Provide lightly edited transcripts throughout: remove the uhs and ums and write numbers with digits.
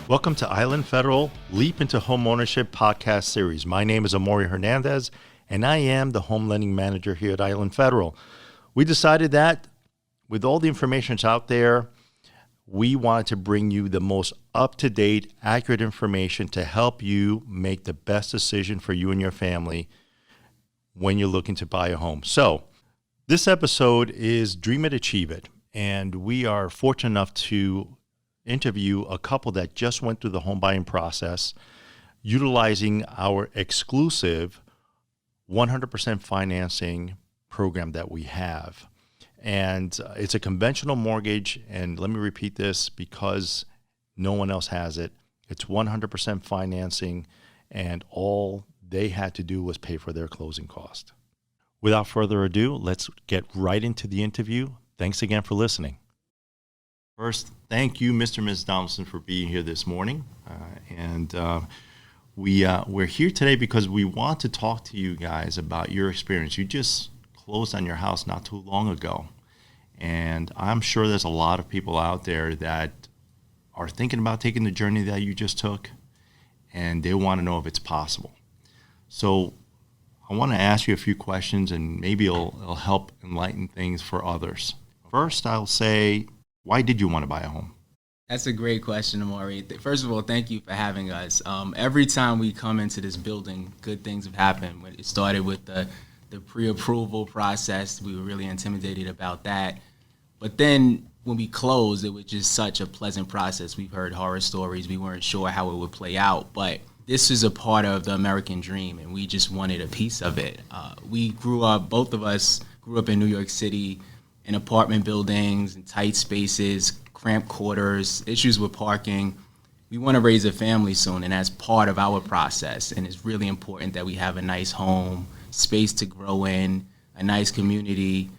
Welcome to Island Federal Leap into Homeownership podcast series. My name is Amori Hernandez, and I am the home lending manager here at Island Federal. We decided that with all the information that's out there, we wanted to bring you the most up-to-date, accurate information to help you make the best decision for you and your family when you're looking to buy a home. So this episode is Dream It, Achieve It, and we are fortunate enough to interview a couple that just went through the home buying process utilizing our exclusive 100% financing program that we have. And it's a conventional mortgage, and let me repeat this because no one else has it. It's 100% financing, and all they had to do was pay for their closing cost. Without further ado, let's get right into the interview. Thanks again for listening. First, thank you, Mr. and Ms. Donaldson, for being here this morning. We're here today because we want to talk to you guys about your experience. You just closed on your house not too long ago. And I'm sure there's a lot of people out there that are thinking about taking the journey that you just took, and they want to know if it's possible. So I want to ask you a few questions, and maybe it'll help enlighten things for others. First, I'll say, why did you want to buy a home? That's a great question, Amori. First of all, thank you for having us. Every time we come into this building, good things have happened. It started with the pre-approval process. We were really intimidated about that. But then when we closed, it was just such a pleasant process. We've heard horror stories. We weren't sure how it would play out. But this is a part of the American dream, and we just wanted a piece of it. Both of us grew up in New York City, in apartment buildings, in tight spaces, cramped quarters, issues with parking. We want to raise a family soon, and that's part of our process. And it's really important that we have a nice home, space to grow in, a nice community,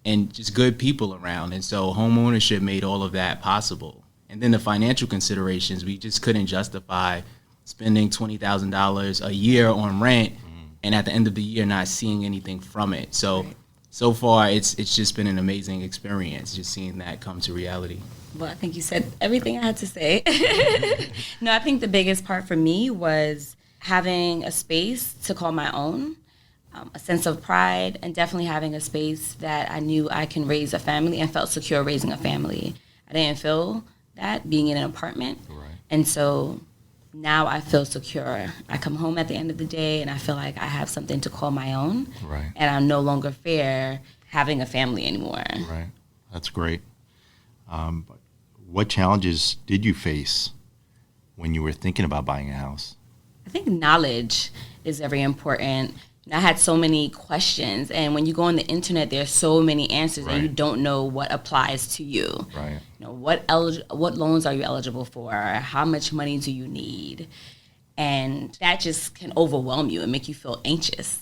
and just good people around. And so home ownership made all of that possible. And then the financial considerations, we just couldn't justify spending $20,000 a year on rent and at the end of the year not seeing anything from it. So far, it's just been an amazing experience, just seeing that come to reality. Well, I think you said everything I had to say. No, I think the biggest part for me was having a space to call my own, a sense of pride, and definitely having a space that I knew I can raise a family and felt secure raising a family. I didn't feel that being in an apartment. Right. And so now I feel secure. I come home at the end of the day and I feel like I have something to call my own. Right. And I'm no longer fear having a family anymore. Right. That's great. But what challenges did you face when you were thinking about buying a house? I think knowledge is very important. I had so many questions, and when you go on the internet, there's so many answers, right, and you don't know what applies to you. Right. You know, what loans are you eligible for? How much money do you need? And that just can overwhelm you and make you feel anxious.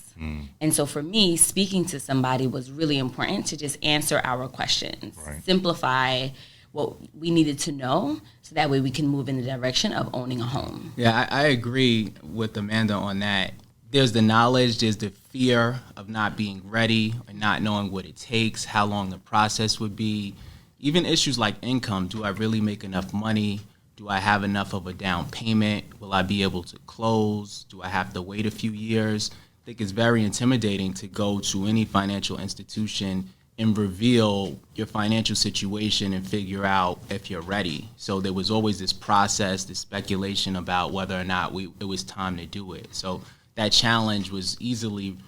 And so for me, speaking to somebody was really important to just answer our questions, right, simplify what we needed to know so that way we can move in the direction of owning a home. Yeah, I agree with Amanda on that. There's the knowledge, there's the fear of not being ready or not knowing what it takes, how long the process would be. Even issues like income. Do I really make enough money? Do I have enough of a down payment? Will I be able to close? Do I have to wait a few years? I think it's very intimidating to go to any financial institution and reveal your financial situation and figure out if you're ready. So there was always this process, this speculation about whether or not it was time to do it. So that challenge was easily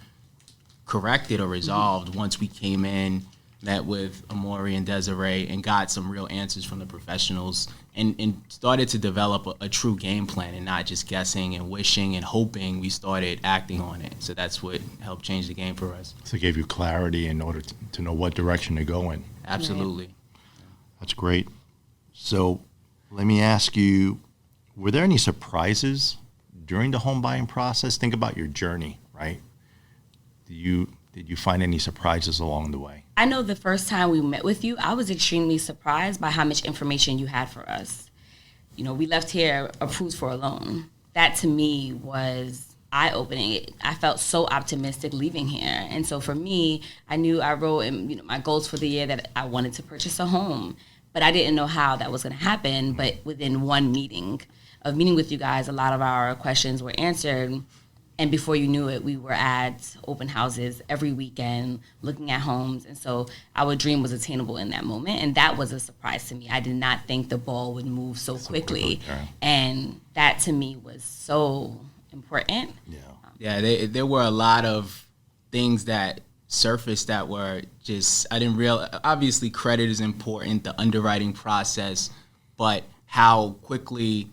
corrected or resolved once we came in, met with Amori and Desiree, and got some real answers from the professionals and started to develop a true game plan and not just guessing and wishing and hoping. We started acting on it. So that's what helped change the game for us. So it gave you clarity in order to know what direction to go in. Absolutely. That's great. So let me ask you, were there any surprises during the home buying process? Think about your journey, right? Did you find any surprises along the way? I know the first time we met with you, I was extremely surprised by how much information you had for us. You know, we left here approved for a loan. That to me was eye-opening. I felt so optimistic leaving here. And so for me, I knew I wrote in my goals for the year that I wanted to purchase a home. but I didn't know how that was going to happen. But within one meeting with you guys, a lot of our questions were answered. And before you knew it, we were at open houses every weekend looking at homes. And so our dream was attainable in that moment. And that was a surprise to me. I did not think the ball would move so quickly. Yeah. And that to me was so important. Yeah, there were a lot of things that surfaced that were just, I didn't realize, obviously credit is important, the underwriting process, but how quickly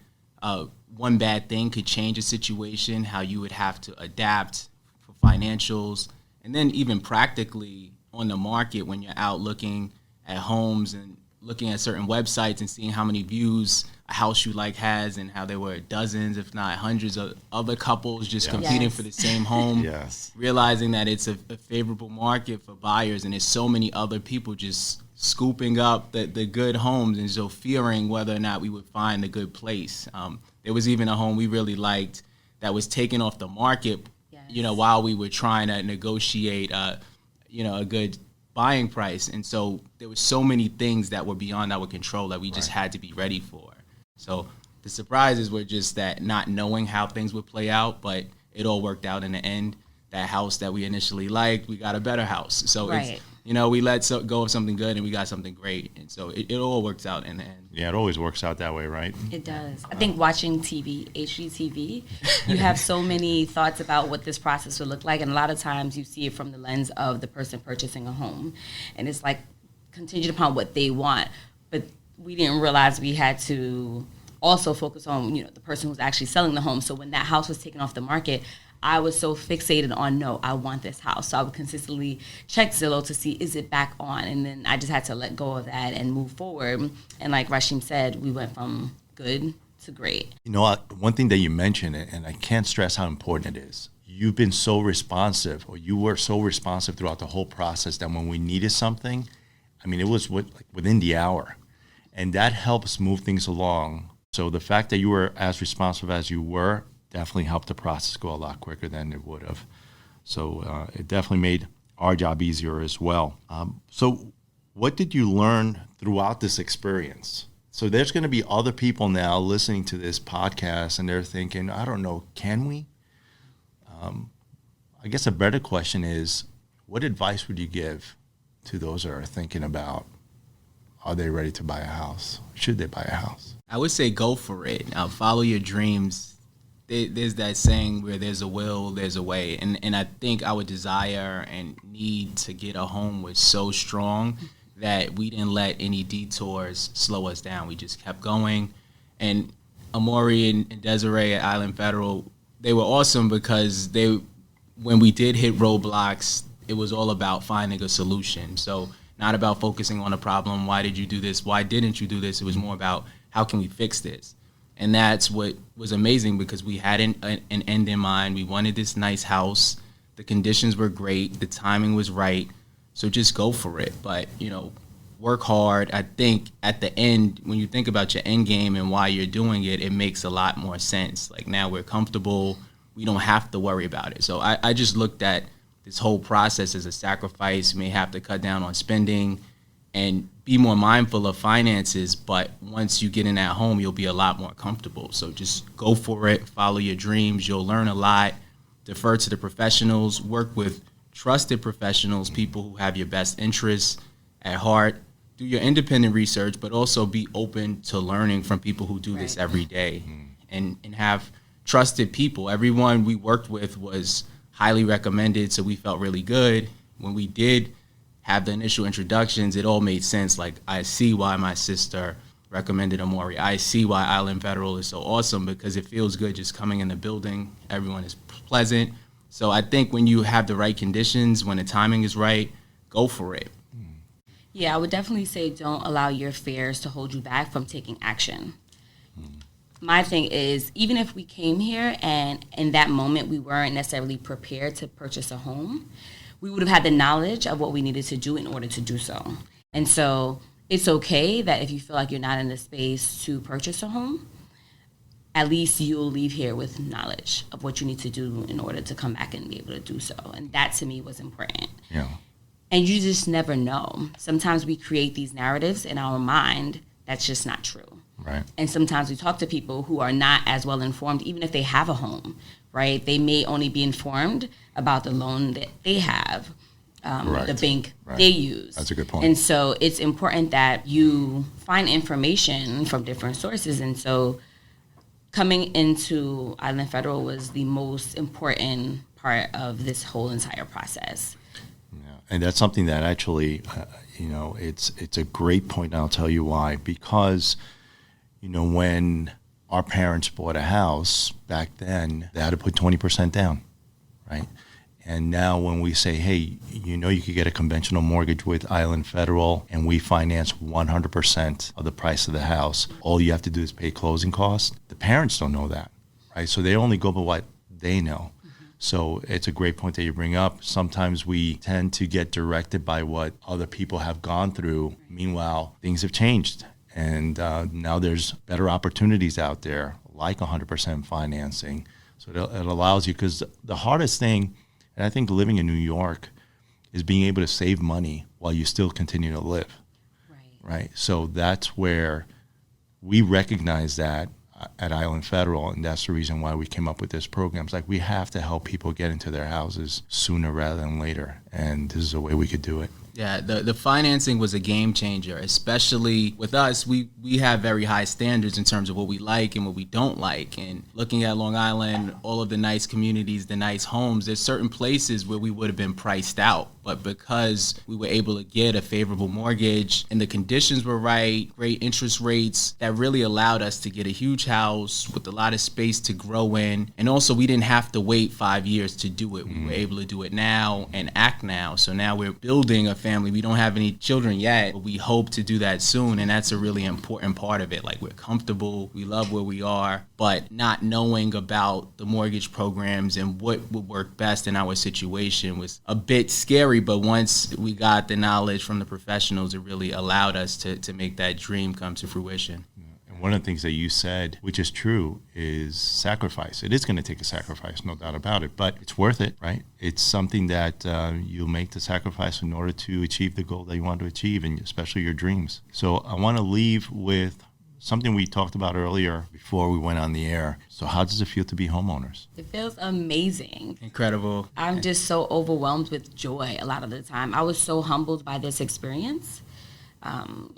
one bad thing could change a situation, how you would have to adapt for financials, and then even practically on the market when you're out looking at homes and looking at certain websites and seeing how many views a house you like has, and how there were dozens, if not hundreds of other couples just competing for the same home, realizing that it's a favorable market for buyers and there's so many other people just scooping up the good homes, and so fearing whether or not we would find a good place. There was even a home we really liked that was taken off the market, while we were trying to negotiate, a good buying price. And so there were so many things that were beyond our control that we just had to be ready for. So the surprises were just that not knowing how things would play out, but it all worked out in the end. That house that we initially liked, we got a better house. So it's, we let go of something good and we got something great. And so it all works out in the end. Yeah, it always works out that way, right? It does. I think watching TV, HGTV, you have so many thoughts about what this process would look like. And a lot of times you see it from the lens of the person purchasing a home. And it's like contingent upon what they want. But we didn't realize we had to also focus on, the person who's actually selling the home. So when that house was taken off the market, I was so fixated on, no, I want this house. So I would consistently check Zillow to see, is it back on? And then I just had to let go of that and move forward. And like Rashim said, we went from good to great. One thing that you mentioned, and I can't stress how important it is, you've been so responsive, or you were so responsive throughout the whole process that when we needed something, it was within the hour. And that helps move things along. So the fact that you were as responsive as you were definitely helped the process go a lot quicker than it would have. So it definitely made our job easier as well. So what did you learn throughout this experience? So there's going to be other people now listening to this podcast and they're thinking, I don't know, can we? I guess a better question is, what advice would you give to those that are thinking about, are they ready to buy a house? Should they buy a house? I would say go for it. Follow your dreams. There's that saying where there's a will, there's a way. And I think our desire and need to get a home was so strong that we didn't let any detours slow us down. We just kept going. And Amori and Desiree at Island Federal, they were awesome because when we did hit roadblocks, it was all about finding a solution. So not about focusing on a problem. Why did you do this? Why didn't you do this? It was more about how can we fix this? And that's what was amazing because we had an end in mind. We wanted this nice house. The conditions were great. The timing was right. So just go for it. But, work hard. I think at the end, when you think about your end game and why you're doing it, it makes a lot more sense. Like now we're comfortable. We don't have to worry about it. So I just looked at this whole process as a sacrifice. You may have to cut down on spending and be more mindful of finances, but once you get in that home, you'll be a lot more comfortable. So just go for it, follow your dreams. You'll learn a lot, defer to the professionals, work with trusted professionals, people who have your best interests at heart. Do your independent research, but also be open to learning from people who do this every day and have trusted people. Everyone we worked with was highly recommended, so we felt really good. When we did have the initial introductions, it all made sense. Like, I see why my sister recommended Amori. I see why Island Federal is so awesome because it feels good just coming in the building. Everyone is pleasant. So I think when you have the right conditions, when the timing is right, go for it. Yeah, I would definitely say don't allow your fears to hold you back from taking action. My thing is, even if we came here and in that moment we weren't necessarily prepared to purchase a home, we would have had the knowledge of what we needed to do in order to do so. And so it's okay that if you feel like you're not in the space to purchase a home, at least you'll leave here with knowledge of what you need to do in order to come back and be able to do so. And that to me was important. Yeah. And you just never know. Sometimes we create these narratives in our mind that's just not true. Right. And sometimes we talk to people who are not as well informed, even if they have a home, right? They may only be informed about the loan that they have, the bank they use. That's a good point. And so it's important that you find information from different sources. And so coming into Island Federal was the most important part of this whole entire process. Yeah. And that's something that actually, it's a great point, and I'll tell you why. Because, when our parents bought a house back then, they had to put 20% down, right? And now when we say, hey, you could get a conventional mortgage with Island Federal and we finance 100% of the price of the house, all you have to do is pay closing costs. The parents don't know that, right? So they only go by what they know. So it's a great point that you bring up. Sometimes we tend to get directed by what other people have gone through. Meanwhile, things have changed. And now there's better opportunities out there, like 100% financing. So it allows you, because the hardest thing, and I think living in New York, is being able to save money while you still continue to live. Right? So that's where we recognize that at Island Federal, and that's the reason why we came up with this program. It's like we have to help people get into their houses sooner rather than later, and this is a way we could do it. Yeah, the financing was a game changer, especially with us. We have very high standards in terms of what we like and what we don't like. And looking at Long Island, all of the nice communities, the nice homes, there's certain places where we would have been priced out. But because we were able to get a favorable mortgage and the conditions were right, great interest rates, that really allowed us to get a huge house with a lot of space to grow in. And also, we didn't have to wait 5 years to do it. We were able to do it now and act now. So now we're building a family. We don't have any children yet, but we hope to do that soon. And that's a really important part of it. Like, we're comfortable, we love where we are, but not knowing about the mortgage programs and what would work best in our situation was a bit scary. But once we got the knowledge from the professionals, it really allowed us to make that dream come to fruition. And one of the things that you said, which is true, is sacrifice. It is going to take a sacrifice, no doubt about it, but it's worth it, right? It's something that you'll make the sacrifice in order to achieve the goal that you want to achieve, and especially your dreams. So I want to leave with something we talked about earlier before we went on the air. So how does it feel to be homeowners? It feels amazing. Incredible. I'm just so overwhelmed with joy a lot of the time. I was so humbled by this experience.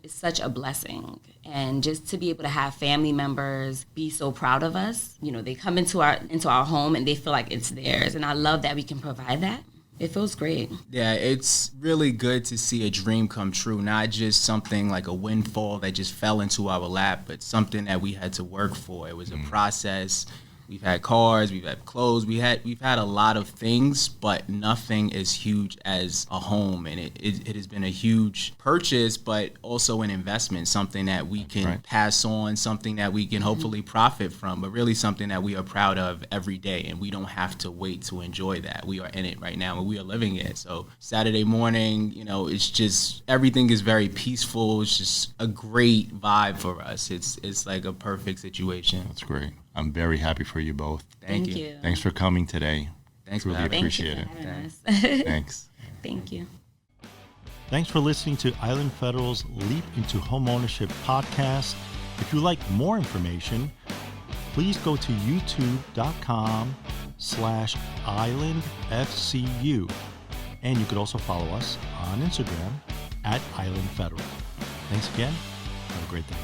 It's such a blessing. And just to be able to have family members be so proud of us. They come into our home and they feel like it's theirs. And I love that we can provide that. It feels great. Yeah, it's really good to see a dream come true, not just something like a windfall that just fell into our lap, but something that we had to work for. It was a process. We've had cars, we've had clothes, we've had a lot of things, but nothing as huge as a home. And it has been a huge purchase, but also an investment, something that we can pass on, something that we can hopefully profit from, but really something that we are proud of every day. And we don't have to wait to enjoy that. We are in it right now and we are living it. So Saturday morning, it's just, everything is very peaceful. It's just a great vibe for us. It's like a perfect situation. That's great. I'm very happy for you both. Thank you. Thanks for coming today. Thanks really for having appreciate it. Thanks. Thank you. Thanks for listening to Island Federal's Leap into Homeownership podcast. If you'd like more information, please go to youtube.com/islandfcu. And you could also follow us on Instagram @Island Federal. Thanks again. Have a great day.